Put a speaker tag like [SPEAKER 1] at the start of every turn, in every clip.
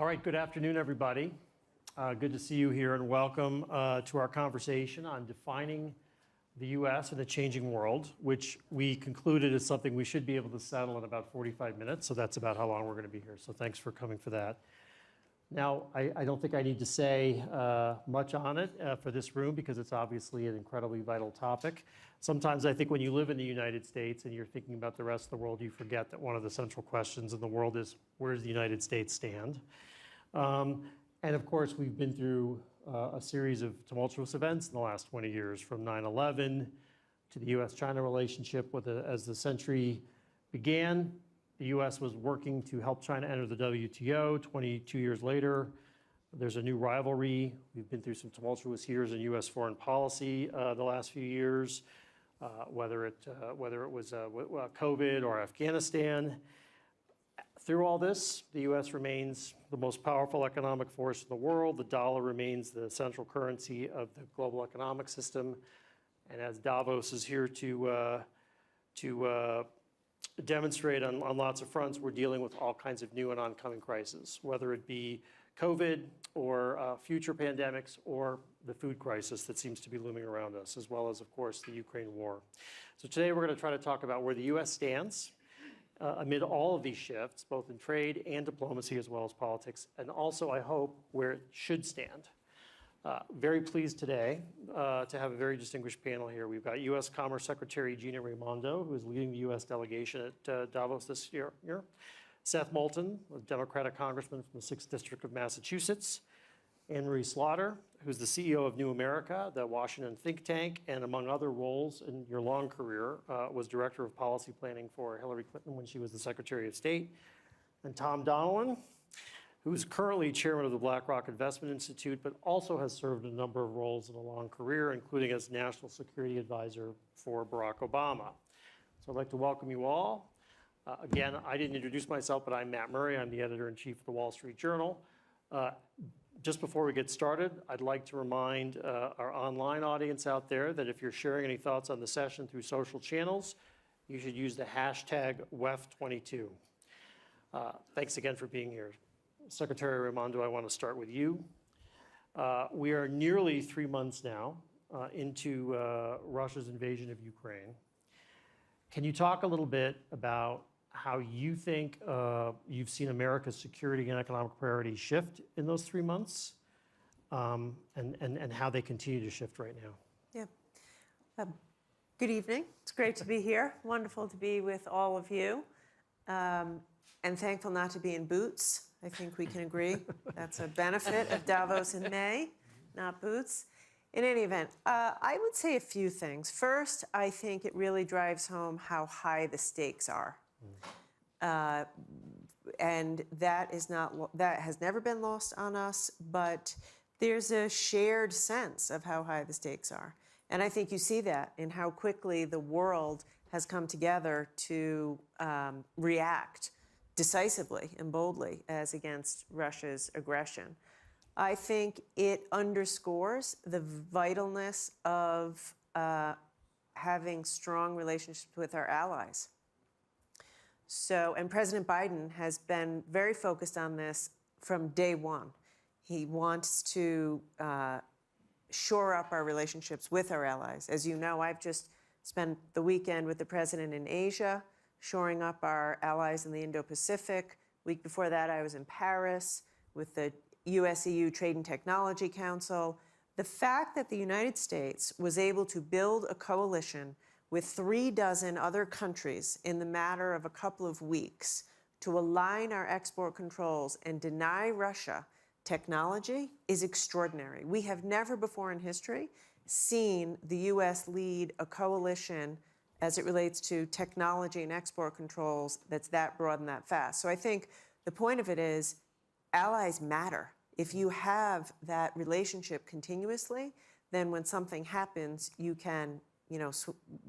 [SPEAKER 1] All right, good afternoon, everybody. Good to see you here, and welcome to our conversation on defining the U.S. in a changing world, which we concluded is something we should be able to settle in about 45 minutes, so that's about how long we're going to be here. So thanks for coming for that. Now, I don't think I need to say much on it for this room because it's obviously an incredibly vital topic. Sometimes I think when you live in the United States and you're thinking about the rest of the world, you forget that one of the central questions in the world is, where does the United States stand? And of course, we've been through a series of tumultuous events in the last 20 years, from 9/11 to the U.S.-China relationship. As the century began, the U.S. was working to help China enter the WTO. 22 years later, there's a new rivalry. We've been through some tumultuous years in U.S. foreign policy the last few years, whether it was COVID or Afghanistan. Through all this, the U.S. remains the most powerful economic force in the world. The dollar remains the central currency of the global economic system. And as Davos is here to demonstrate on lots of fronts, we're dealing with all kinds of new and oncoming crises, whether it be COVID or future pandemics or the food crisis that seems to be looming around us, as well as, of course, the Ukraine war. So today we're going to try to talk about where the U.S. stands amid all of these shifts, both in trade and diplomacy, as well as politics, and also, I hope, where it should stand. Very pleased today to have a very distinguished panel here. We've got U.S. Commerce Secretary Gina Raimondo, who is leading the U.S. delegation at Davos this year. Seth Moulton, a Democratic congressman from the 6th District of Massachusetts. Anne Marie Slaughter, who's the CEO of New America, the Washington think tank, and among other roles in your long career, was Director of Policy Planning for Hillary Clinton when she was the Secretary of State. And Tom Donilon, who is currently chairman of the BlackRock Investment Institute, but also has served a number of roles in a long career, including as National Security Advisor for Barack Obama. So I'd like to welcome you all. Again, I didn't introduce myself, but I'm Matt Murray. I'm the editor-in-chief of the Wall Street Journal. Just before we get started, I'd like to remind our online audience out there that if you're sharing any thoughts on the session through social channels, you should use the hashtag WEF22. Thanks again for being here. Secretary Raimondo, I want to start with you. We are nearly 3 months now into Russia's invasion of Ukraine. Can you talk a little bit about how you think you've seen America's security and economic priorities shift in those 3 months, and how they continue to shift right now?
[SPEAKER 2] Yeah. Good evening. It's great to be here. Wonderful to be with all of you. And thankful not to be in boots. I think we can agree. That's a benefit of Davos in May, not boots. In any event, I would say a few things. First, I think it really drives home how high the stakes are. And that has never been lost on us, but there's a shared sense of how high the stakes are. And I think you see that in how quickly the world has come together to react decisively and boldly as against Russia's aggression. I think it underscores the vitalness of having strong relationships with our allies. So, and President Biden has been very focused on this from day one. He wants to shore up our relationships with our allies. As you know, I've just spent the weekend with the president in Asia, shoring up our allies in the Indo-Pacific. Week before that, I was in Paris with the US-EU Trade and Technology Council. The fact that the United States was able to build a coalition with 36 other countries in the matter of a couple of weeks to align our export controls and deny Russia technology is extraordinary. We have never before in history seen the U.S. lead a coalition as it relates to technology and export controls that's that broad and that fast. So I think the point of it is allies matter. If you have that relationship continuously, then when something happens, you can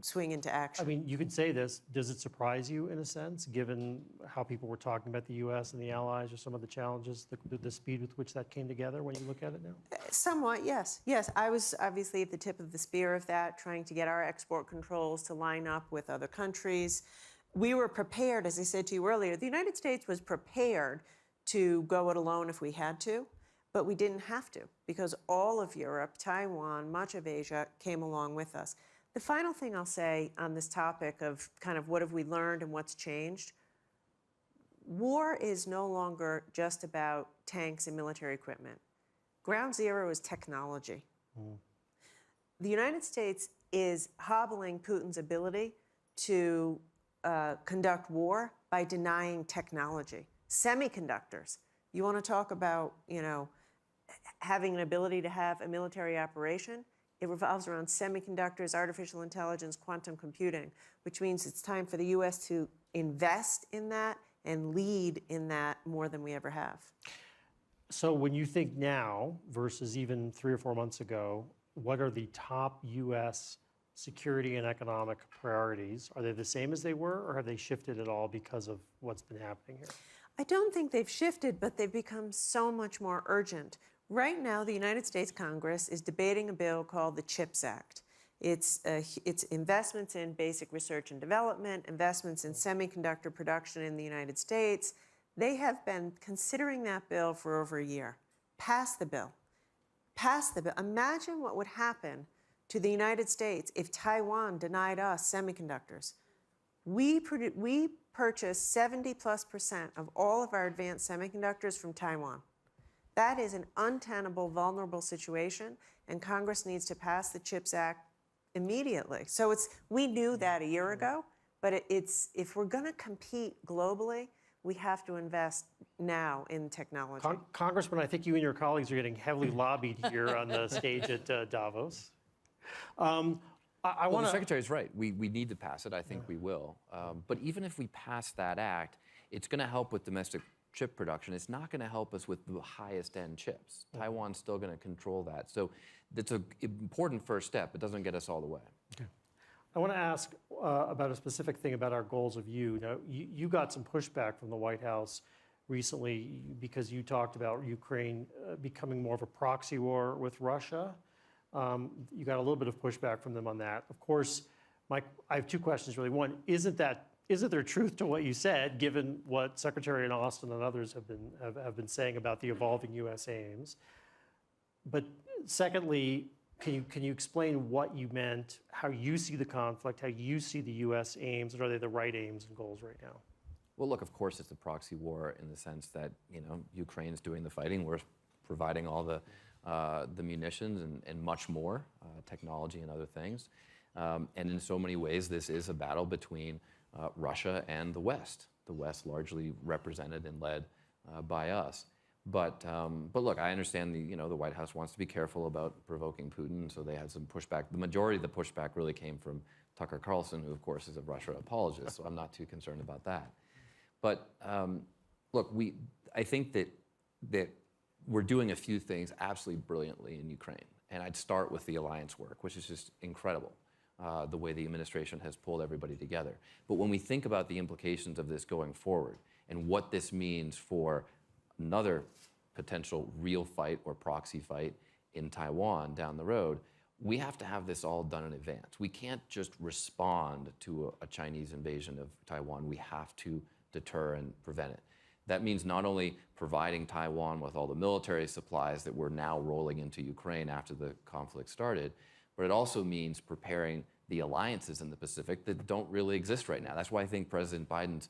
[SPEAKER 2] swing into action.
[SPEAKER 1] I mean, you could say this. Does it surprise you, in a sense, given how people were talking about the U.S. and the allies, or some of the challenges, the speed with which that came together when you look at it now?
[SPEAKER 2] Somewhat, yes. Yes, I was obviously at the tip of the spear of that, trying to get our export controls to line up with other countries. We were prepared, as I said to you earlier, the United States was prepared to go it alone if we had to, but we didn't have to because all of Europe, Taiwan, much of Asia came along with us. The final thing I'll say on this topic of kind of what have we learned and what's changed, war is no longer just about tanks and military equipment. Ground zero is technology. The United States is hobbling Putin's ability to conduct war by denying technology. Semiconductors. You want to talk about, having an ability to have a military operation? It revolves around semiconductors, artificial intelligence, quantum computing, which means it's time for the U.S. to invest in that and lead in that more than we ever have.
[SPEAKER 1] So when you think now versus even 3 or 4 months ago, what are the top U.S. security and economic priorities? Are they the same as they were, or have they shifted at all because of what's been happening here?
[SPEAKER 2] I don't think they've shifted, but they've become so much more urgent. Right now, the United States Congress is debating a bill called the CHIPS Act. It's investments in basic research and development, investments in semiconductor production in the United States. They have been considering that bill for over a year. Pass the bill. Pass the bill. Imagine what would happen to the United States if Taiwan denied us semiconductors. We purchase 70+% of all of our advanced semiconductors from Taiwan. That is an untenable, vulnerable situation, and Congress needs to pass the CHIPS Act immediately. So we knew that a year ago, but if we're going to compete globally, we have to invest now in technology.
[SPEAKER 1] Congressman, I think you and your colleagues are getting heavily lobbied here on the stage at Davos.
[SPEAKER 3] The Secretary's right. We need to pass it. I think we will. But even if we pass that act, it's going to help with domestic chip production. It's not going to help us with the highest end chips. Taiwan's still going to control that. So it's an important first step. It doesn't get us all the way.
[SPEAKER 1] Okay. I want to ask about a specific thing about our goals of you. Now, you got some pushback from the White House recently because you talked about Ukraine becoming more of a proxy war with Russia. You got a little bit of pushback from them on that. Of course, I have 2 questions really. One, isn't there truth to what you said, given what Secretary Austin and others have been saying about the evolving U.S. aims? But secondly, can you explain what you meant, how you see the conflict, how you see the U.S. aims, and are they the right aims and goals right now?
[SPEAKER 3] Well, look, of course, it's a proxy war in the sense that Ukraine's doing the fighting. We're providing all the munitions and much more, technology and other things. And in so many ways, this is a battle between Russia and the West largely represented and led by us. But look, I understand the White House wants to be careful about provoking Putin, so they had some pushback. The majority of the pushback really came from Tucker Carlson, who, of course, is a Russia apologist, so I'm not too concerned about that. But look, I think that we're doing a few things absolutely brilliantly in Ukraine. And I'd start with the alliance work, which is just incredible, the way the administration has pulled everybody together. But when we think about the implications of this going forward and what this means for another potential real fight or proxy fight in Taiwan down the road, we have to have this all done in advance. We can't just respond to a Chinese invasion of Taiwan. We have to deter and prevent it. That means not only providing Taiwan with all the military supplies that we're now rolling into Ukraine after the conflict started, but it also means preparing the alliances in the Pacific that don't really exist right now. That's why I think President Biden's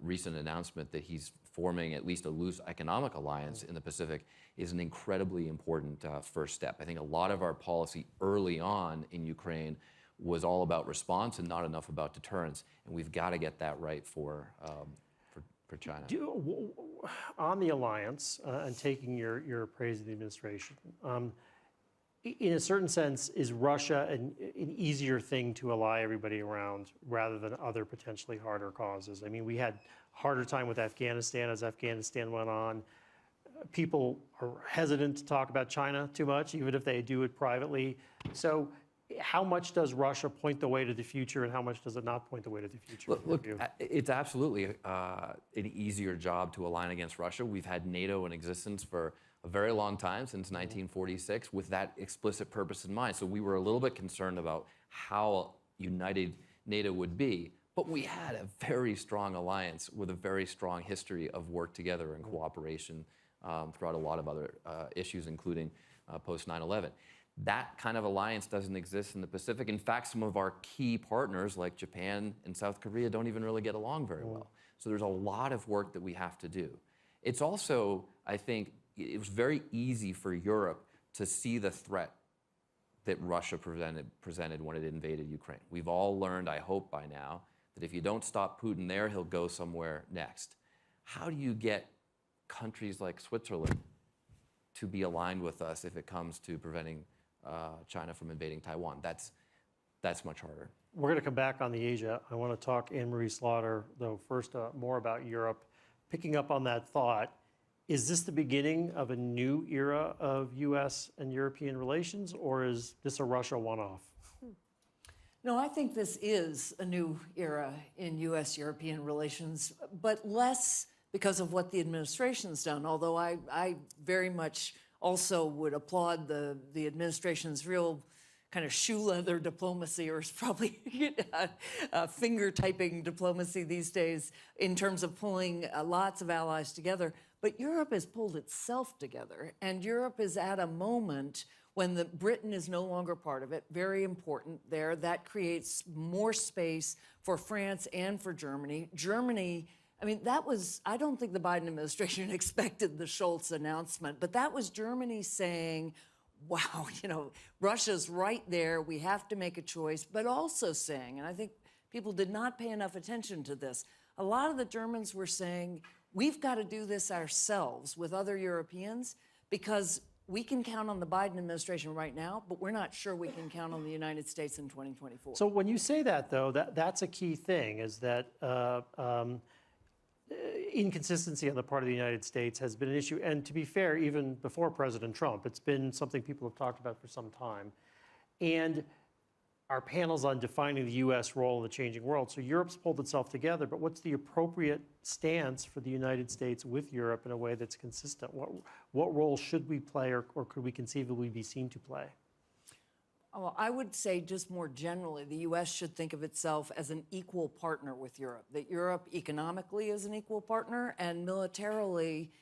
[SPEAKER 3] recent announcement that he's forming at least a loose economic alliance in the Pacific is an incredibly important first step. I think a lot of our policy early on in Ukraine was all about response and not enough about deterrence, and we've got to get that right for China.
[SPEAKER 1] On the alliance and taking your praise of the administration, in a certain sense, is Russia an easier thing to ally everybody around rather than other potentially harder causes? I mean, we had harder time with Afghanistan as Afghanistan went on. People are hesitant to talk about China too much, even if they do it privately. So how much does Russia point the way to the future, and how much does it not point the way to the future?
[SPEAKER 3] Look, it's absolutely an easier job to align against Russia. We've had NATO in existence for a very long time, since 1946, with that explicit purpose in mind. So we were a little bit concerned about how united NATO would be. But we had a very strong alliance with a very strong history of work together and cooperation throughout a lot of other issues, including post 9/11. That kind of alliance doesn't exist in the Pacific. In fact, some of our key partners like Japan and South Korea don't even really get along very well. So there's a lot of work that we have to do. It's also, I think, it was very easy for Europe to see the threat that Russia presented when it invaded Ukraine. We've all learned, I hope by now, that if you don't stop Putin there, he'll go somewhere next. How do you get countries like Switzerland to be aligned with us if it comes to preventing China from invading Taiwan? That's much harder.
[SPEAKER 1] We're going to come back on the Asia. I want to talk Anne-Marie Slaughter, though, first more about Europe. Picking up on that thought, is this the beginning of a new era of U.S. and European relations, or is this a Russia one-off?
[SPEAKER 4] No, I think this is a new era in U.S.-European relations, but less because of what the administration's done, although I very much also would applaud the administration's real kind of shoe leather diplomacy, or it's probably finger-typing diplomacy these days in terms of pulling lots of allies together. But Europe has pulled itself together, and Europe is at a moment when Britain is no longer part of it, very important there. That creates more space for France and for Germany. Germany, I mean, I don't think the Biden administration expected the Scholz announcement, but that was Germany saying, wow, Russia's right there, we have to make a choice, but also saying, and I think people did not pay enough attention to this, a lot of the Germans were saying, we've got to do this ourselves with other Europeans because we can count on the Biden administration right now, but we're not sure we can count on the United States in 2024.
[SPEAKER 1] So when you say that, though, that's a key thing, is that inconsistency on the part of the United States has been an issue. And to be fair, even before President Trump, it's been something people have talked about for some time. And our panel's on defining the U.S. role in the changing world. So Europe's pulled itself together, but what's the appropriate stance for the United States with Europe in a way that's consistent? What role should we play, or could we conceivably be seen to play?
[SPEAKER 4] Well, I would say just more generally, the U.S. should think of itself as an equal partner with Europe, that Europe economically is an equal partner, and militarily,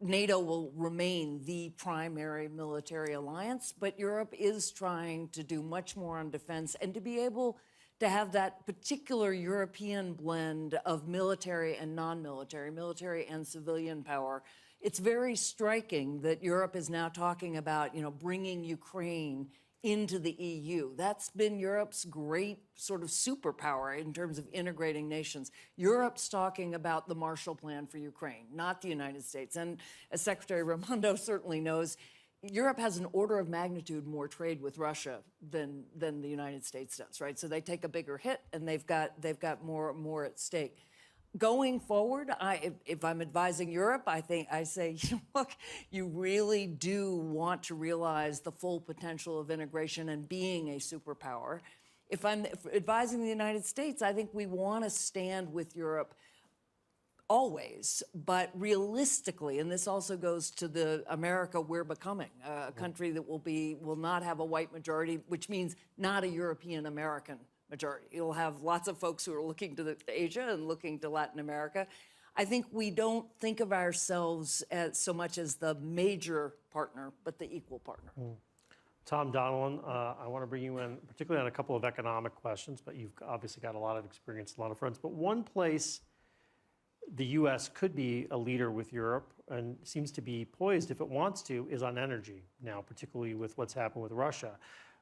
[SPEAKER 4] NATO will remain the primary military alliance, but Europe is trying to do much more on defense and to be able to have that particular European blend of military and non-military, military and civilian power. It's very striking that Europe is now talking about, bringing Ukraine into the EU. That's been Europe's great sort of superpower in terms of integrating nations. Europe's talking about the Marshall Plan for Ukraine, not the United States. And as Secretary Raimondo certainly knows, Europe has an order of magnitude more trade with Russia than the United States does, right? So they take a bigger hit, and they've got more at stake. Going forward, if I'm advising Europe, I say, look, you really do want to realize the full potential of integration and being a superpower. If I'm advising the United States, I think we want to stand with Europe always, but realistically, and this also goes to the America we're becoming, a country that will not have a white majority, which means not a European American majority. You'll have lots of folks who are looking to Asia and looking to Latin America. I think we don't think of ourselves as so much as the major partner, but the equal partner.
[SPEAKER 1] Tom Donilon, I want to bring you in, particularly on a couple of economic questions, but you've obviously got a lot of experience, a lot of friends. But one place the U.S. could be a leader with Europe, and seems to be poised if it wants to, is on energy now, particularly with what's happened with Russia.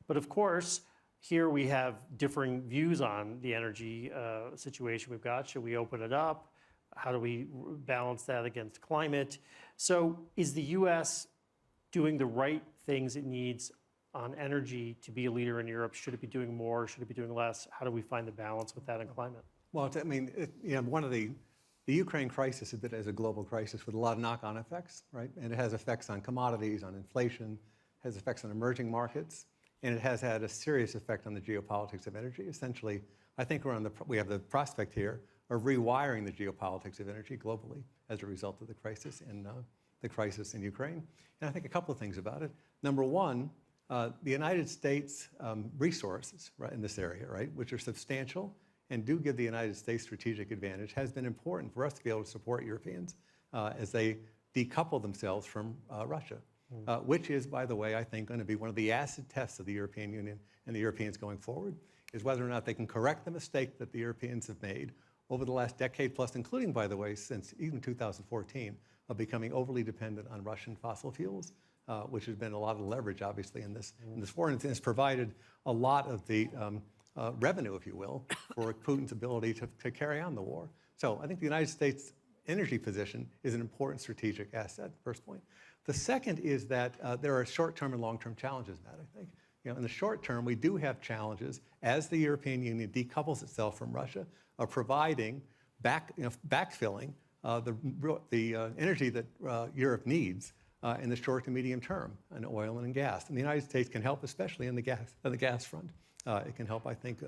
[SPEAKER 1] But of course, here we have differing views on the energy situation we've got. Should we open it up? How do we balance that against climate? So is the U.S. doing the right things it needs on energy to be a leader in Europe? Should it be doing more? Should it be doing less? How do we find the balance with that in climate?
[SPEAKER 5] Well, I mean, one of the Ukraine crisis is a global crisis with a lot of knock-on effects, right? And it has effects on commodities, on inflation, has effects on emerging markets. And it has had a serious effect on the geopolitics of energy. Essentially, I think we have the prospect here of rewiring the geopolitics of energy globally as a result of the crisis in Ukraine. And I think a couple of things about it. Number one, the United States resources, right, in this area, right, which are substantial and do give the United States strategic advantage, has been important for us to be able to support Europeans as they decouple themselves from Russia, which is, by the way, I think going to be one of the acid tests of the European Union and the Europeans going forward, is whether or not they can correct the mistake that the Europeans have made over the last decade plus, including, by the way, since even 2014, of becoming overly dependent on Russian fossil fuels, which has been a lot of leverage, obviously, in this war, and it's provided a lot of the revenue, if you will, for Putin's ability to carry on the war. So I think the United States energy position is an important strategic asset, first point. The second is that there are short-term and long-term challenges, Matt, I think. In the short term, we do have challenges as the European Union decouples itself from Russia of providing backfilling the energy that Europe needs in the short to medium term, in oil and in gas. And the United States can help, especially on the gas front. It can help, I think,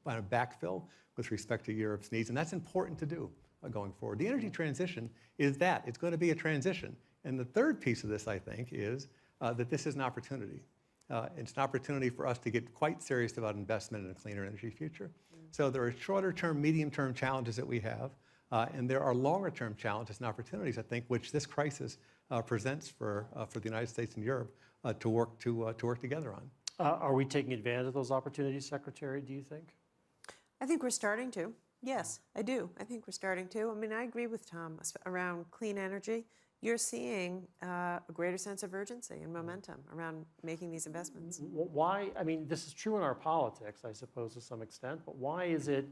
[SPEAKER 5] backfill with respect to Europe's needs, and that's important to do going forward. The energy transition is that. It's going to be a transition. And the third piece of this, I think, is that this is an opportunity. It's an opportunity for us to get quite serious about investment in a cleaner energy future. So there are shorter-term, medium-term challenges that we have, and there are longer-term challenges and opportunities, I think, which this crisis presents for the United States and Europe to work together on.
[SPEAKER 1] Are we taking advantage of those opportunities, Secretary, do you think?
[SPEAKER 2] I think we're starting to. Yes, I do. I think we're starting to. I mean, I agree with Tom around clean energy. You're seeing a greater sense of urgency and momentum around making these investments.
[SPEAKER 1] Why, I mean, this is true in our politics, I suppose, to some extent, but why is it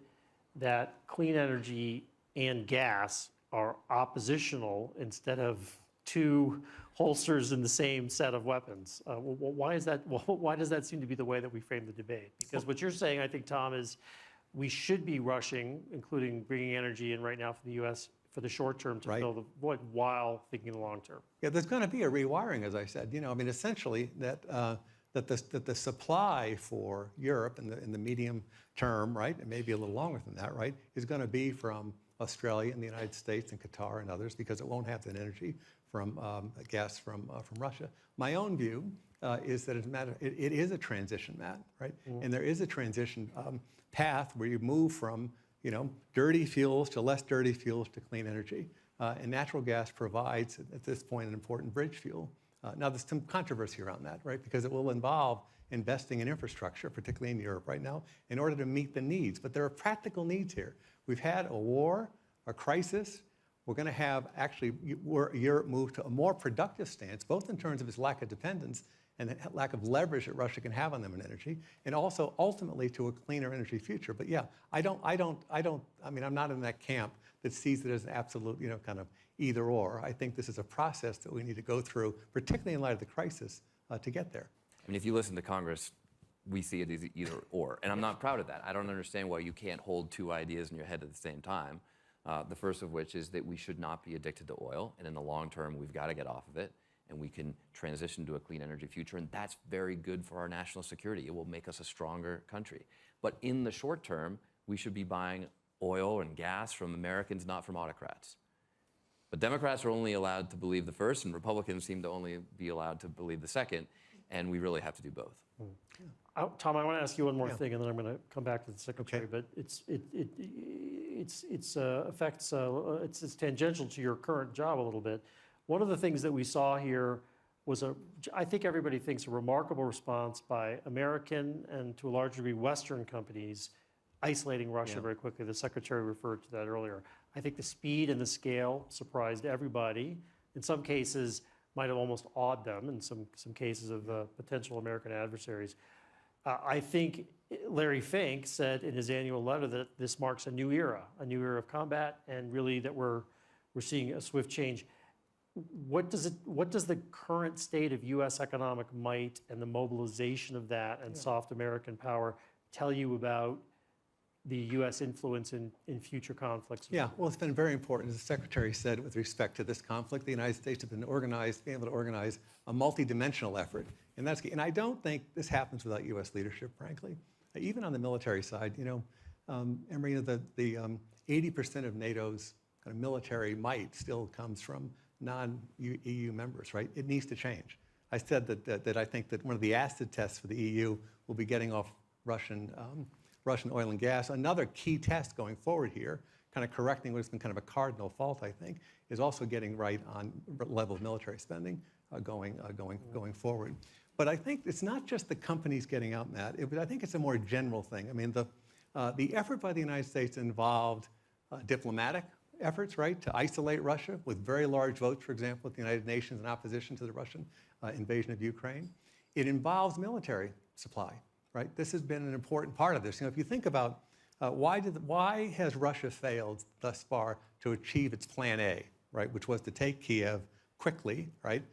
[SPEAKER 1] that clean energy and gas are oppositional instead of two holsters in the same set of weapons? Why is that? Why does that seem to be the way that we frame the debate? Because what you're saying, I think, Tom, is we should be rushing, including bringing energy in right now from the U.S. for the short term to fill the void while thinking the long term.
[SPEAKER 5] Yeah, there's going to be a rewiring, as I said. I mean, essentially that the supply for Europe in the medium term, right, and maybe a little longer than that, right, is going to be from Australia and the United States and Qatar and others, because it won't have that energy from gas from Russia. My own view is that it is a transition, Matt, right? And there is a transition path where you move from dirty fuels to less dirty fuels to clean energy. And natural gas provides, at this point, an important bridge fuel. Now, there's some controversy around that, right? Because it will involve investing in infrastructure, particularly in Europe right now, in order to meet the needs. But there are practical needs here. We've had a war, a crisis. We're going to have, actually, Europe move to a more productive stance, both in terms of its lack of dependence and the lack of leverage that Russia can have on them in energy, and also ultimately to a cleaner energy future. But yeah, I mean, I'm not in that camp that sees it as an absolute, kind of either or. I think this is a process that we need to go through, particularly in light of the crisis, to get there.
[SPEAKER 3] I mean, if you listen to Congress, we see it as either or, and I'm not proud of that. I don't understand why you can't hold two ideas in your head at the same time. The first of which is that we should not be addicted to oil, and in the long term, we've got to get off of it, and we can transition to a clean energy future, and that's very good for our national security. It will make us a stronger country. But in the short term, we should be buying oil and gas from Americans, not from autocrats. But Democrats are only allowed to believe the first, and Republicans seem to only be allowed to believe the second, and we really have to do both.
[SPEAKER 1] Tom, I want to ask you one more thing, and then I'm going to come back to the Secretary.
[SPEAKER 5] Okay.
[SPEAKER 1] But it's tangential to your current job a little bit. One of the things that we saw here was I think everybody thinks, a remarkable response by American and to a large degree Western companies isolating Russia very quickly. The Secretary referred to that earlier. I think the speed and the scale surprised everybody. In some cases, might have almost awed them in some cases of potential American adversaries. I think Larry Fink said in his annual letter that this marks a new era of combat, and really that we're seeing a swift change. What does the current state of U.S. economic might and the mobilization of that and soft American power tell you about the U.S. influence in future conflicts?
[SPEAKER 5] Yeah, well, it's been very important, as the Secretary said, with respect to this conflict. The United States has been able to organize a multidimensional effort, and that's key. And I don't think this happens without U.S. leadership, frankly. Even on the military side, Emory, the 80% of NATO's kind of military might still comes from non-EU members, right? It needs to change. I said that I think that one of the acid tests for the EU will be getting off Russian Russian oil and gas. Another key test going forward here, kind of correcting what has been kind of a cardinal fault, I think, is also getting right on level of military spending going forward. But I think it's not just the companies getting out, Matt. I think it's a more general thing. I mean, the effort by the United States involved diplomatic efforts, right, to isolate Russia with very large votes, for example, at the United Nations in opposition to the Russian invasion of Ukraine. It involves military supply, right? This has been an important part of this. You know, if you think about why has Russia failed thus far to achieve its plan A, right, which was to take Kiev quickly, right,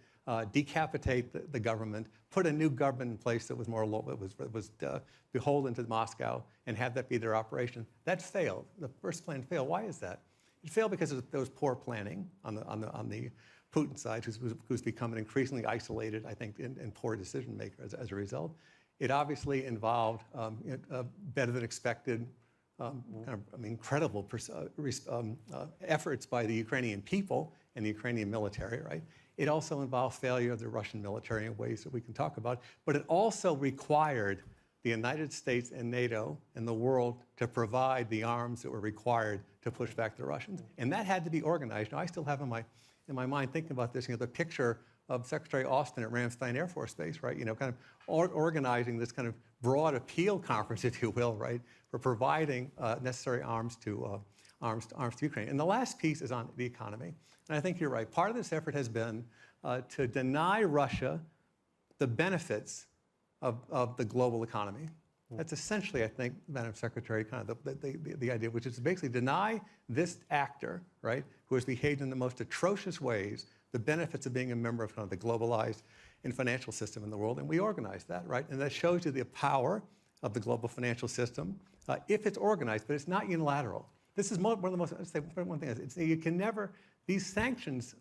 [SPEAKER 5] decapitate the government, put a new government in place that was more beholden to Moscow, and have that be their operation. That failed. The first plan failed. Why is that? It failed because there was poor planning on the Putin side, who's become an increasingly isolated, I think, and poor decision maker as a result. It obviously involved better than expected, incredible efforts by the Ukrainian people and the Ukrainian military, right? It also involved failure of the Russian military in ways that we can talk about, but it also required the United States and NATO and the world to provide the arms that were required to push back the Russians. And that had to be organized. Now, I still have in my mind thinking about this, the picture of Secretary Austin at Ramstein Air Force Base, right? Kind of organizing this kind of broad appeal conference, if you will, right, for providing necessary arms to Ukraine. And the last piece is on the economy. And I think you're right. Part of this effort has been to deny Russia the benefits of the global economy. That's essentially, I think, Madam Secretary, kind of the idea, which is to basically deny this actor, right, who has behaved in the most atrocious ways, the benefits of being a member of kind of the globalized and financial system in the world. And we organize that, right? And that shows you the power of the global financial system if it's organized, but it's not unilateral. This is one of the most, I'd say one thing is, you can never, these sanctions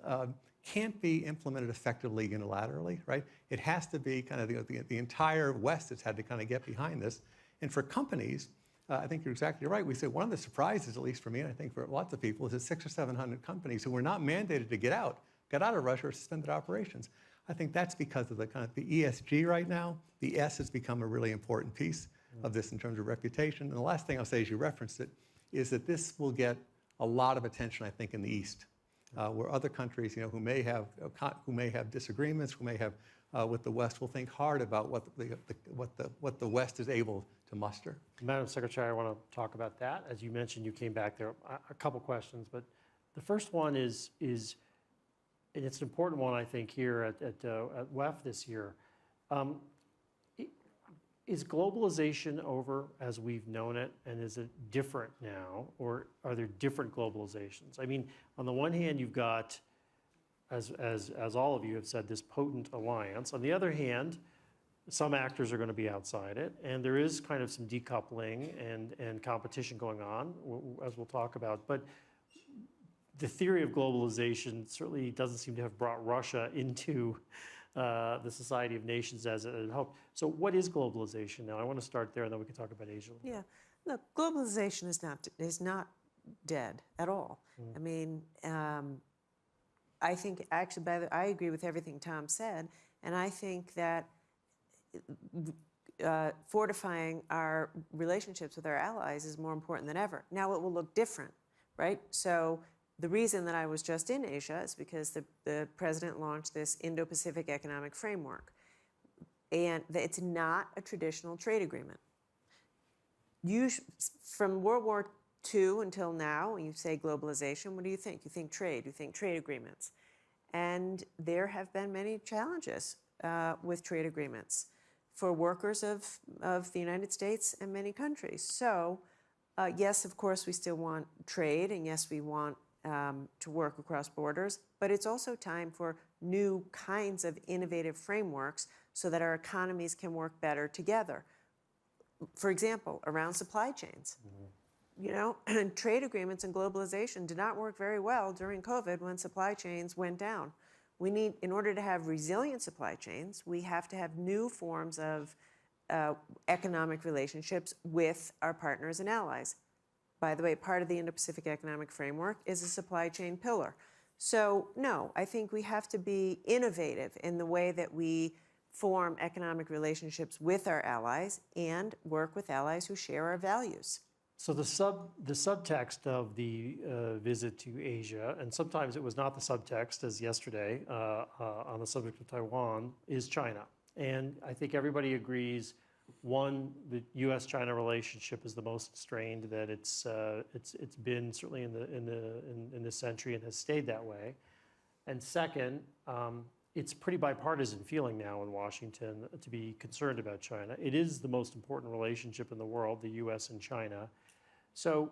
[SPEAKER 5] can't be implemented effectively unilaterally, right? It has to be kind of the entire West has had to kind of get behind this. And for companies, I think you're exactly right. We say one of the surprises, at least for me, and I think for lots of people, is that 600 or 700 companies who were not mandated to get out of Russia or suspended operations. I think that's because of the kind of the ESG right now. The S has become a really important piece of this in terms of reputation. And the last thing I'll say, as you referenced it, is that this will get a lot of attention, I think, in the East. Where other countries, who may have disagreements, who may have with the West, will think hard about what the West is able to muster.
[SPEAKER 1] Madam Secretary, I want to talk about that. As you mentioned, you came back there. A couple questions, but the first one is, and it's an important one, I think, here at WEF this year. Is globalization over as we've known it, and is it different now, or are there different globalizations? I mean, on the one hand, you've got, as all of you have said, this potent alliance. On the other hand, some actors are going to be outside it, and there is kind of some decoupling and competition going on, as we'll talk about. But the theory of globalization certainly doesn't seem to have brought Russia into the Society of Nations as it had hoped. So what is globalization now? I want to start there, and then we can talk about Asia.
[SPEAKER 2] Yeah, look, globalization is not dead at all. I mean, I think actually, I agree with everything Tom said, and I think that fortifying our relationships with our allies is more important than ever. Now it will look different, right? So the reason that I was just in Asia is because the president launched this Indo-Pacific Economic Framework. And it's not a traditional trade agreement. From World War II until now, when you say globalization, what do you think? You think trade, you think trade agreements. And there have been many challenges with trade agreements for workers of the United States and many countries. So yes, of course, we still want trade, and yes, we want to work across borders, but it's also time for new kinds of innovative frameworks so that our economies can work better together. For example, around supply chains. Trade agreements and globalization did not work very well during COVID when supply chains went down. In order to have resilient supply chains, we have to have new forms of economic relationships with our partners and allies. By the way, part of the Indo-Pacific Economic Framework is a supply chain pillar. So no, I think we have to be innovative in the way that we form economic relationships with our allies and work with allies who share our values.
[SPEAKER 1] So the subtext of the visit to Asia, and sometimes it was not the subtext, as yesterday on the subject of Taiwan, is China. And I think everybody agrees, one, the U.S.-China relationship is the most strained that it's been certainly in this century and has stayed that way. And second, it's pretty bipartisan feeling now in Washington to be concerned about China. It is the most important relationship in the world, the U.S. and China. So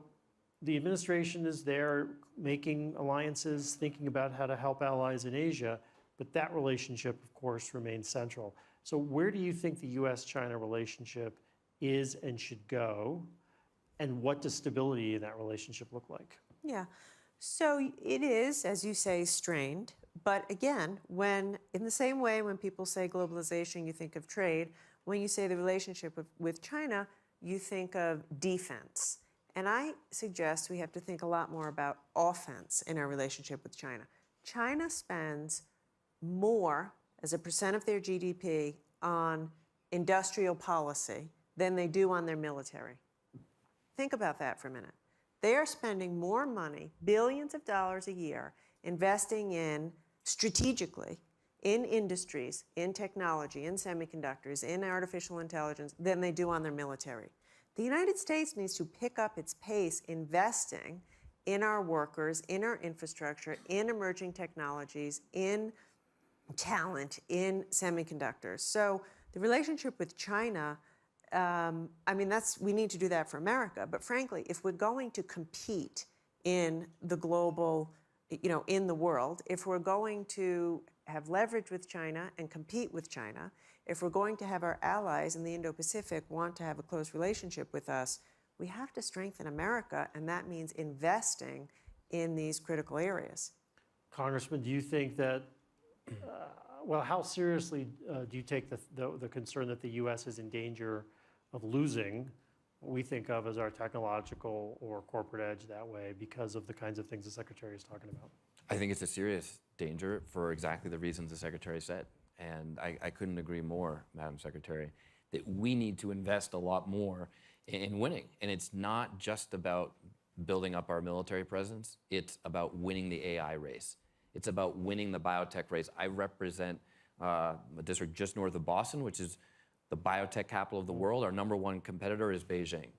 [SPEAKER 1] the administration is there making alliances, thinking about how to help allies in Asia, but that relationship, of course, remains central. So where do you think the U.S.-China relationship is and should go, and what does stability in that relationship look like?
[SPEAKER 2] Yeah. So it is, as you say, strained. But again, in the same way when people say globalization, you think of trade. When you say the relationship with China, you think of defense. And I suggest we have to think a lot more about offense in our relationship with China. China spends more as a percent of their GDP on industrial policy than they do on their military. Think about that for a minute. They are spending more money, billions of dollars a year, investing strategically in industries, in technology, in semiconductors, in artificial intelligence, than they do on their military. The United States needs to pick up its pace investing in our workers, in our infrastructure, in emerging technologies, in talent, in semiconductors. So the relationship with China, we need to do that for America. But frankly, if we're going to compete in the global, in the world, if we're going to have leverage with China and compete with China, if we're going to have our allies in the Indo-Pacific want to have a close relationship with us, we have to strengthen America, and that means investing in these critical areas.
[SPEAKER 1] Congressman, do you think that, how seriously do you take the concern that the U.S. is in danger of losing what we think of as our technological or corporate edge that way because of the kinds of things the Secretary is talking about?
[SPEAKER 3] I think it's a serious danger for exactly the reasons the Secretary said. And I couldn't agree more, Madam Secretary, that we need to invest a lot more in winning. And it's not just about building up our military presence. It's about winning the AI race. It's about winning the biotech race. I represent a district just north of Boston, which is the biotech capital of the world. Our number one competitor is Beijing.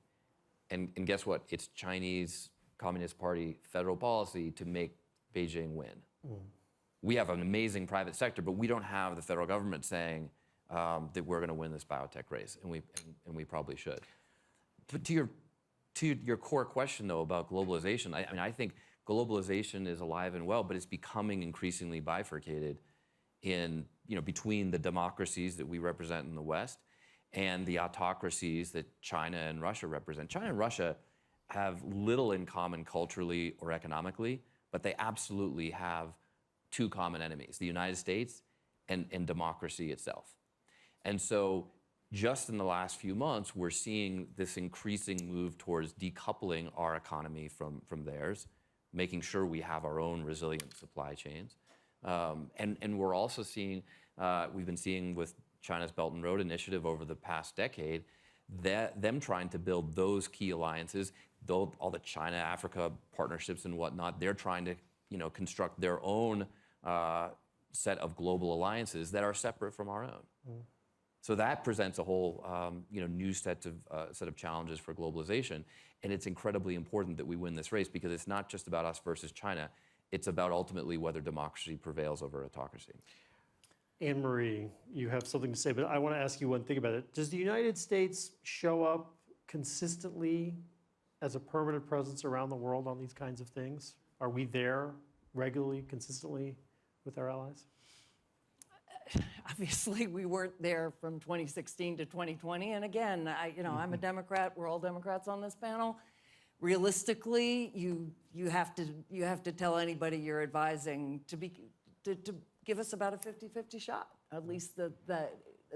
[SPEAKER 3] And guess what? It's Chinese Communist Party federal policy to make Beijing win. We have an amazing private sector, but we don't have the federal government saying that we're going to win this biotech race, and we probably should. But to your core question, though, about globalization, I think globalization is alive and well, but it's becoming increasingly bifurcated between the democracies that we represent in the West and the autocracies that China and Russia represent. China and Russia have little in common culturally or economically, but they absolutely have two common enemies, the United States and democracy itself. And so just in the last few months, we're seeing this increasing move towards decoupling our economy from theirs, making sure we have our own resilient supply chains. And we're also seeing, we've been seeing with China's Belt and Road Initiative over the past decade, them trying to build those key alliances, all the China-Africa partnerships and whatnot, they're trying to construct their own set of global alliances that are separate from our own. So that presents a whole new set of challenges for globalization. And it's incredibly important that we win this race because it's not just about us versus China. It's about ultimately whether democracy prevails over autocracy.
[SPEAKER 1] Anne-Marie, you have something to say, but I want to ask you one thing about it. Does the United States show up consistently as a permanent presence around the world on these kinds of things? Are we there regularly, consistently with our allies?
[SPEAKER 4] Obviously, we weren't there from 2016 to 2020. And again, I'm a Democrat. We're all Democrats on this panel. Realistically, you have to tell anybody you're advising to give us about a 50-50 shot. At least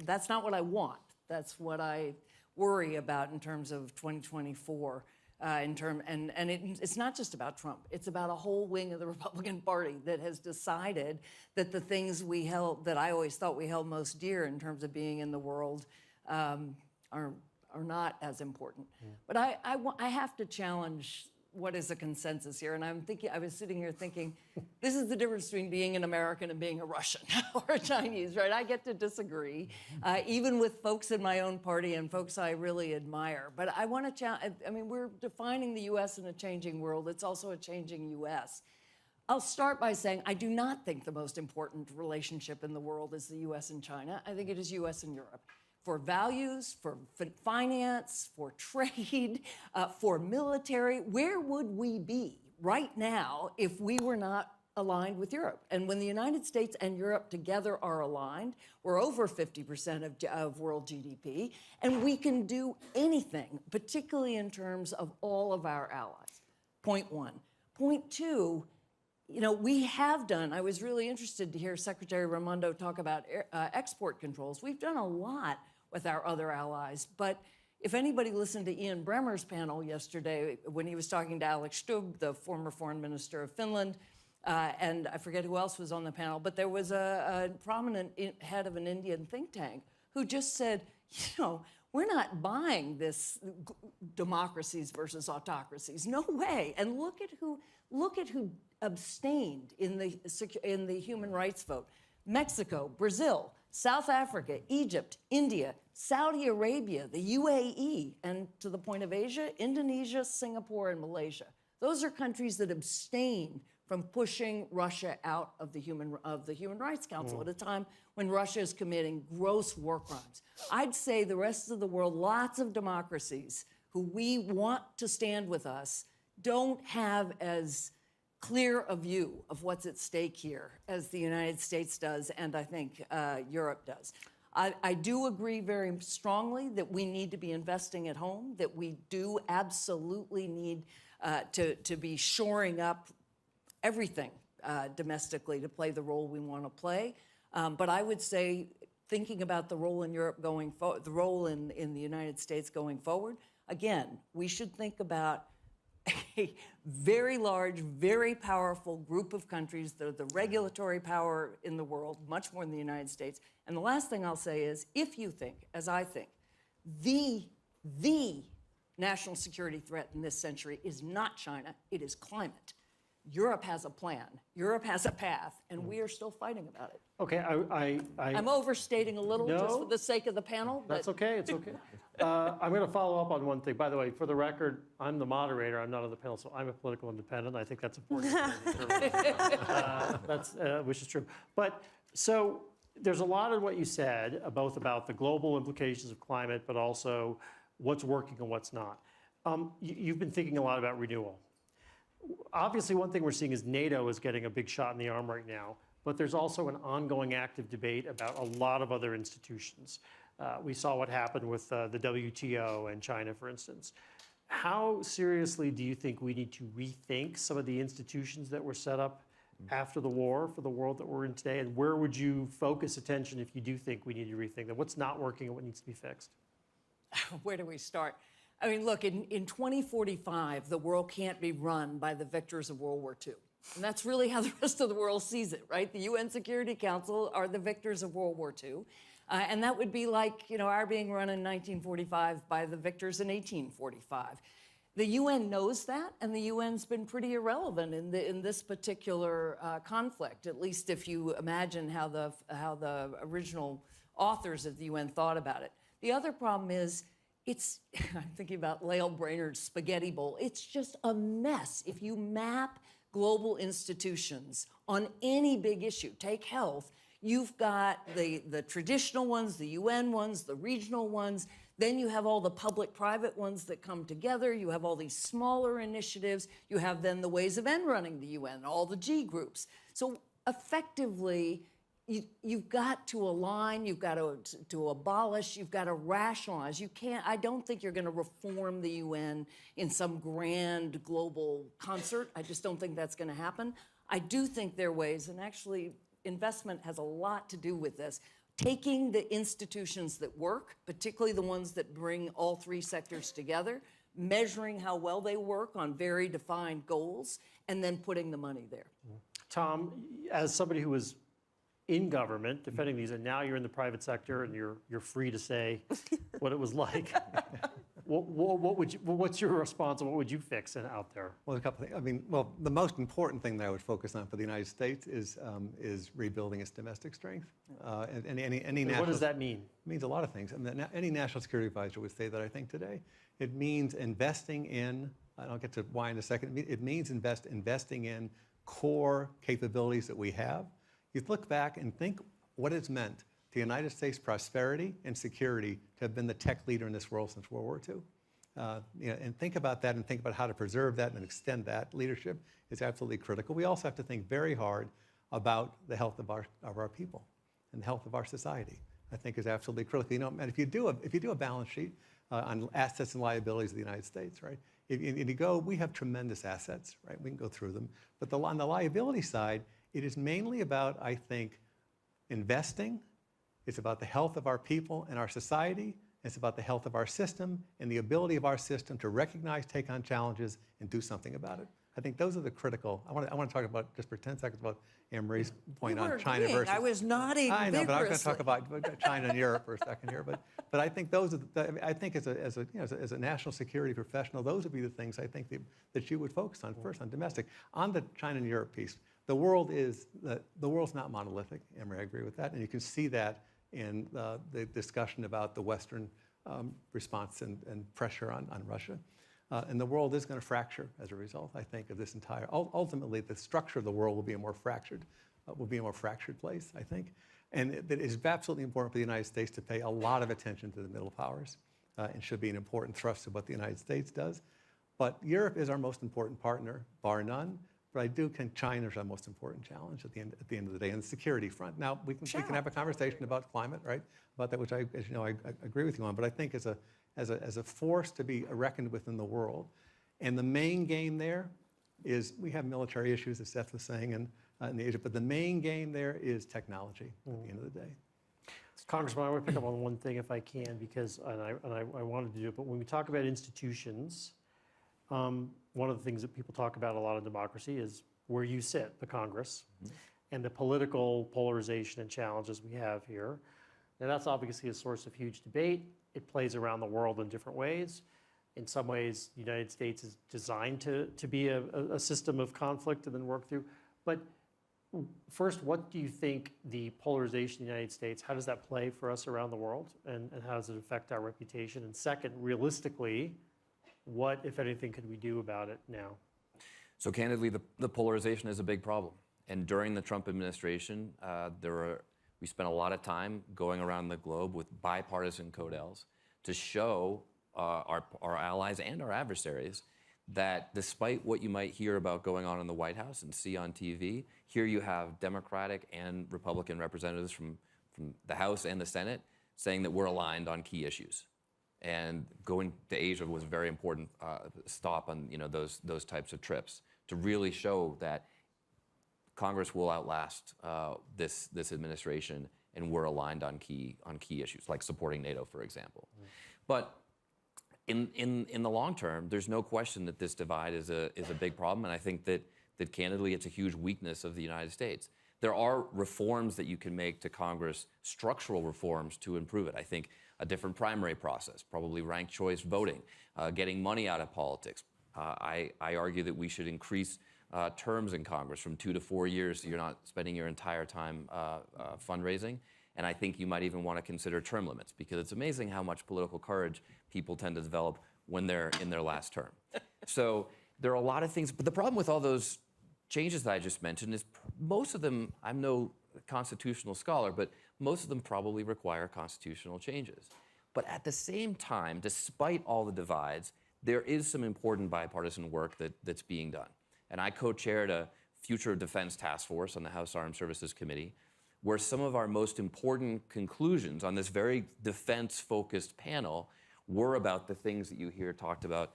[SPEAKER 4] that's not what I want. That's what I worry about in terms of 2024. It's not just about Trump. It's about a whole wing of the Republican Party that has decided that the things we held, that I always thought we held most dear in terms of being in the world, are not as important. But I have to challenge what is a consensus here. And I was sitting here thinking, this is the difference between being an American and being a Russian or a Chinese, right? I get to disagree, even with folks in my own party and folks I really admire. But I want to challenge, I mean, we're defining the U.S. in a changing world. It's also a changing U.S. I'll start by saying I do not think the most important relationship in the world is the U.S. and China. I think it is U.S. and Europe. For values, for finance, for trade, for military. Where would we be right now if we were not aligned with Europe? And when the United States and Europe together are aligned, we're over 50% of world GDP, and we can do anything, particularly in terms of all of our allies. Point one. Point two, you know, we have done, I was really interested to hear Secretary Raimondo talk about export controls. We've done a lot with our other allies, but if anybody listened to Ian Bremmer's panel yesterday when he was talking to Alex Stubb, the former foreign minister of Finland, and I forget who else was on the panel, but there was a prominent head of an Indian think tank who just said, you know, we're not buying this democracies versus autocracies. No way. And look at who abstained in the human rights vote. Mexico, Brazil, South Africa, Egypt, India, Saudi Arabia, the UAE, and to the point of Asia, Indonesia, Singapore, and Malaysia. Those are countries that abstain from pushing Russia out of the Human Rights Council at a time when Russia is committing gross war crimes. I'd say the rest of the world, lots of democracies who we want to stand with us, don't have as clear a view of what's at stake here as the United States does, and I think Europe does. I do agree very strongly that we need to be investing at home, that we do absolutely need to be shoring up everything domestically to play the role we want to play. But I would say, thinking about the role in Europe going forward, the role in the United States going forward, again, we should think about a very large, very powerful group of countries that are the regulatory power in the world, much more than the United States. And the last thing I'll say is, if you think, as I think, the national security threat in this century is not China, it is climate. Europe has a plan, Europe has a path, and we are still fighting about it.
[SPEAKER 1] Okay,
[SPEAKER 4] I'm overstating a little
[SPEAKER 1] No.
[SPEAKER 4] just for the sake of the panel.
[SPEAKER 1] That's
[SPEAKER 4] but
[SPEAKER 1] okay, it's okay. I'm going to follow up on one thing. By the way, for the record, I'm the moderator, I'm not on the panel, so I'm a political independent. I think that's important. Which is true. But so there's a lot of what you said, both about the global implications of climate, but also what's working and what's not. You've been thinking a lot about renewal. Obviously, one thing we're seeing is NATO is getting a big shot in the arm right now, but there's also an ongoing active debate about a lot of other institutions. We saw what happened with the WTO and China, for instance. How seriously do you think we need to rethink some of the institutions that were set up after the war for the world that we're in today? And where would you focus attention if you do think we need to rethink them? What's not working and what needs to be fixed?
[SPEAKER 4] Where do we start? I mean, look, in 2045, the world can't be run by the victors of World War II. And that's really how the rest of the world sees it, right? The UN Security Council are the victors of World War II. And that would be like, you know, our being run in 1945 by the victors in 1845. The UN knows that, and the UN's been pretty irrelevant in this particular conflict, at least if you imagine how the original authors of the UN thought about it. The other problem is, I'm thinking about Lael Brainerd's spaghetti bowl. It's just a mess. If you map global institutions on any big issue, take health, you've got the traditional ones, the UN ones, the regional ones. Then you have all the public-private ones that come together. You have all these smaller initiatives. You have then the ways of end running the UN, all the G groups. So effectively, you've got to align, you've got to abolish, you've got to rationalize. I don't think you're going to reform the UN in some grand global concert. I just don't think that's going to happen. I do think there are ways, and actually investment has a lot to do with this, taking the institutions that work, particularly the ones that bring all three sectors together, measuring how well they work on very defined goals, and then putting the money there.
[SPEAKER 1] Tom, as somebody who was in government defending these, and now you're in the private sector and you're free to say what it was like. What's your response and what would you fix out there?
[SPEAKER 5] Well, a couple of things. I mean, well, the most important thing that I would focus on for the United States is rebuilding its domestic strength. And any national,
[SPEAKER 1] What does that mean?
[SPEAKER 5] It means a lot of things. I mean, any national security advisor would say that, I think, today. It means investing in, and I'll get to why in a second, it means investing in core capabilities that we have. You look back and think what it's meant to the United States' prosperity and security to have been the tech leader in this world since World War II. And think about that and think about how to preserve that and extend that leadership is absolutely critical. We also have to think very hard about the health of our people and the health of our society. I think is absolutely critical. You know, and if you do a balance sheet on assets and liabilities of the United States, right? If you go, we have tremendous assets, right? We can go through them, but on the liability side, it is mainly about, I think, investing. It's about the health of our people and our society. It's about the health of our system and the ability of our system to recognize, take on challenges, and do something about it. I think those are the critical. I want to talk about, just for 10 seconds, about Anne Marie's point on China versus.
[SPEAKER 4] I was nodding
[SPEAKER 5] I know, but I'm going to talk
[SPEAKER 4] vigorously.
[SPEAKER 5] about China and Europe for a second here. But I think those are. I think as a national security professional, those would be the things I think that you would focus on first on domestic. On the China and Europe piece, the world's not monolithic. Anne Marie, I agree with that, and you can see that in the discussion about the Western response and pressure on Russia. And the world is going to fracture as a result, I think, of this entire. Ultimately, the structure of the world will be a more fractured place, I think. And it is absolutely important for the United States to pay a lot of attention to the middle powers, and should be an important thrust of what the United States does. But Europe is our most important partner, bar none. But I do think China is our most important challenge at the end of the day, on the security front. Now we can have a conversation about climate, right? About that, which I agree with you on. But I think as a force to be reckoned with in the world, and the main game there is we have military issues, as Seth was saying, in Asia. But the main game there is technology at the end of the day.
[SPEAKER 1] Congressman, I want to pick up on one thing if I can, because I wanted to do it. But when we talk about institutions. One of the things that people talk about a lot in democracy is where you sit, the Congress, and the political polarization and challenges we have here. And that's obviously a source of huge debate. It plays around the world in different ways. In some ways, the United States is designed to be a system of conflict and then work through. But first, what do you think the polarization in the United States, how does that play for us around the world? And how does it affect our reputation? And second, realistically, what, if anything, could we do about it now?
[SPEAKER 3] So candidly, the polarization is a big problem. And during the Trump administration, we spent a lot of time going around the globe with bipartisan codels to show our allies and our adversaries that despite what you might hear about going on in the White House and see on TV, here you have Democratic and Republican representatives from the House and the Senate saying that we're aligned on key issues. And going to Asia was a very important stop on those types of trips to really show that Congress will outlast this administration, and we're aligned on key issues like supporting NATO, for example. But in the long term, there's no question that this divide is a big problem, and I think that candidly it's a huge weakness of the United States. There are reforms that you can make to Congress, structural reforms to improve it. I think a different primary process, probably ranked choice voting, getting money out of politics. I argue that we should increase terms in Congress from 2 to 4 years so you're not spending your entire time fundraising. And I think you might even want to consider term limits, because it's amazing how much political courage people tend to develop when they're in their last term. So there are a lot of things, but the problem with all those changes that I just mentioned is most of them, I'm no constitutional scholar, but most of them probably require constitutional changes. But at the same time, despite all the divides, there is some important bipartisan work that's being done. And I co-chaired a future defense task force on the House Armed Services Committee, where some of our most important conclusions on this very defense-focused panel were about the things that you hear talked about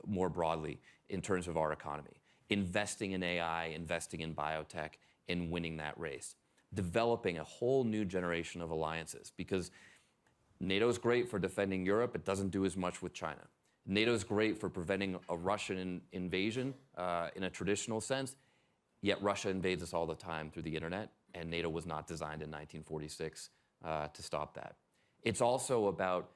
[SPEAKER 3] more broadly in terms of our economy. Investing in AI, investing in biotech, and winning that race. Developing a whole new generation of alliances, because NATO is great for defending Europe. It doesn't do as much with China. NATO is great for preventing a Russian invasion in a traditional sense, yet Russia invades us all the time through the internet, and NATO was not designed in 1946 to stop that. It's also about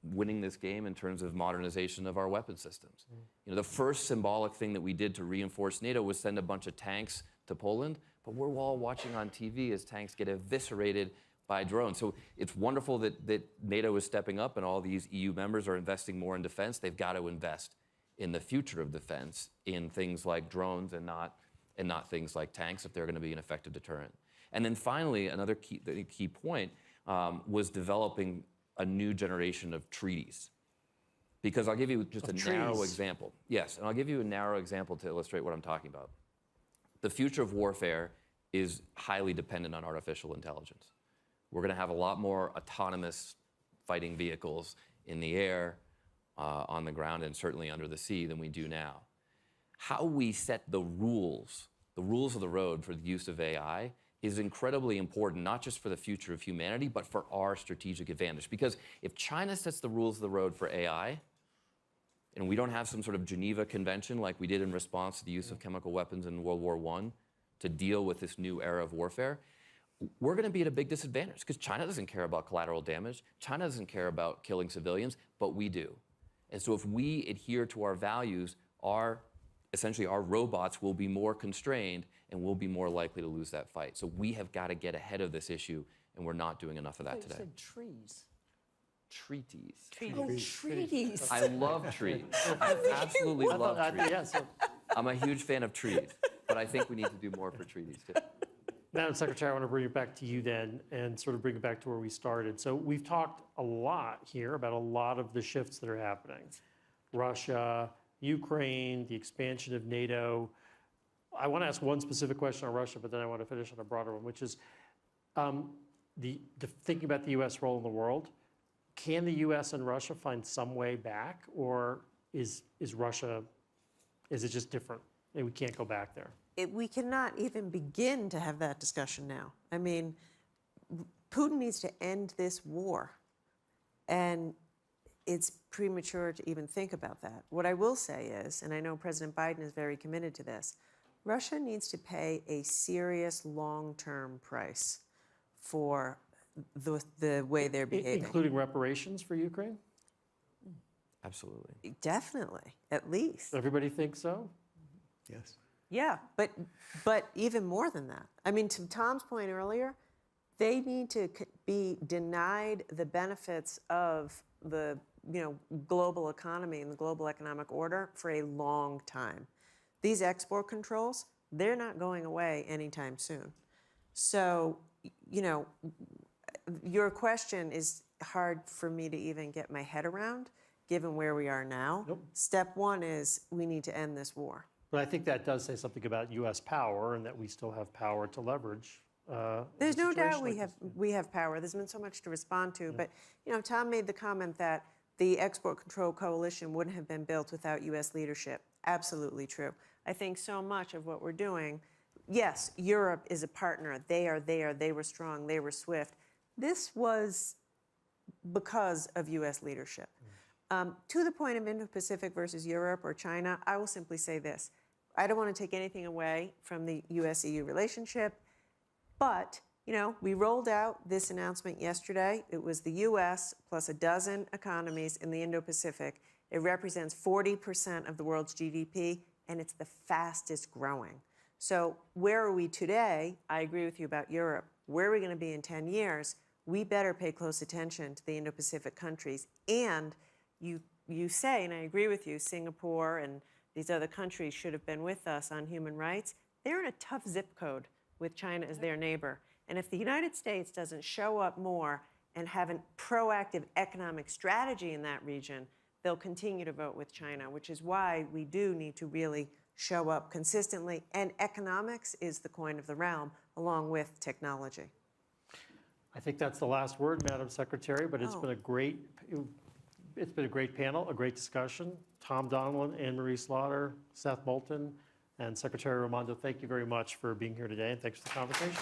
[SPEAKER 3] winning this game in terms of modernization of our weapon systems. You know, the first symbolic thing that we did to reinforce NATO was send a bunch of tanks to Poland, but we're all watching on TV as tanks get eviscerated by drones. So it's wonderful that NATO is stepping up and all these EU members are investing more in defense. They've got to invest in the future of defense in things like drones and not things like tanks if they're going to be an effective deterrent. And then finally, another key point was developing a new generation of treaties. Because I'll give you just a narrow example. Yes, and I'll give you a narrow example to illustrate what I'm talking about. The future of warfare is highly dependent on artificial intelligence. We're going to have a lot more autonomous fighting vehicles in the air, on the ground, and certainly under the sea than we do now. How we set the rules of the road for the use of AI is incredibly important, not just for the future of humanity, but for our strategic advantage. Because if China sets the rules of the road for AI, and we don't have some sort of Geneva Convention like we did in response to the use of chemical weapons in World War I to deal with this new era of warfare, we're going to be at a big disadvantage because China doesn't care about collateral damage. China doesn't care about killing civilians, but we do. And so if we adhere to our values, essentially our robots will be more constrained and we'll be more likely to lose that fight. So we have got to get ahead of this issue, and we're not doing enough of that today.
[SPEAKER 4] You said trees.
[SPEAKER 3] Treaties.
[SPEAKER 4] Oh, treaties.
[SPEAKER 3] I love trees. I absolutely love trees.
[SPEAKER 1] Yeah, so,
[SPEAKER 3] I'm a huge fan of trees, but I think we need to do more for treaties too.
[SPEAKER 1] Madam Secretary, I want to bring it back to you then and sort of bring it back to where we started. So we've talked a lot here about a lot of the shifts that are happening. Russia, Ukraine, the expansion of NATO. I want to ask one specific question on Russia, but then I want to finish on a broader one, which is thinking about the U.S. role in the world. Can the U.S. and Russia find some way back, or is it just different and we can't go back there?
[SPEAKER 2] We cannot even begin to have that discussion now. I mean, Putin needs to end this war, and it's premature to even think about that. What I will say is, and I know President Biden is very committed to this, Russia needs to pay a serious long-term price for the way they're behaving.
[SPEAKER 1] Including reparations for Ukraine?
[SPEAKER 3] Absolutely.
[SPEAKER 2] Definitely, at least.
[SPEAKER 1] Everybody thinks so?
[SPEAKER 5] Yes.
[SPEAKER 2] Yeah, but even more than that. I mean, to Tom's point earlier, they need to be denied the benefits of the global economy and the global economic order for a long time. These export controls, they're not going away anytime soon. So, your question is hard for me to even get my head around, given where we are now.
[SPEAKER 1] Nope.
[SPEAKER 2] Step one is we need to end this war.
[SPEAKER 1] But I think that does say something about U.S. power and that we still have power to leverage.
[SPEAKER 2] There's no doubt
[SPEAKER 1] like
[SPEAKER 2] we have power. There's been so much to respond to. Yeah. But Tom made the comment that the export control coalition wouldn't have been built without U.S. leadership. Absolutely true. I think so much of what we're doing, yes, Europe is a partner. They are there. They were strong. They were swift. This was because of U.S. leadership. To the point of Indo-Pacific versus Europe or China, I will simply say this. I don't want to take anything away from the U.S.-EU relationship, but, we rolled out this announcement yesterday. It was the U.S. plus a dozen economies in the Indo-Pacific. It represents 40% of the world's GDP, and it's the fastest growing. So where are we today? I agree with you about Europe. Where are we going to be in 10 years? We better pay close attention to the Indo-Pacific countries. And you say, and I agree with you, Singapore and these other countries should have been with us on human rights. They're in a tough zip code with China as their neighbor. And if the United States doesn't show up more and have a proactive economic strategy in that region, they'll continue to vote with China, which is why we do need to really show up consistently. And economics is the coin of the realm, along with technology.
[SPEAKER 1] I think that's the last word, Madam Secretary, but it's been a great panel, a great discussion. Tom Donilon, Anne Marie Slaughter, Seth Moulton, and Secretary Raimondo, thank you very much for being here today, and thanks for the conversation.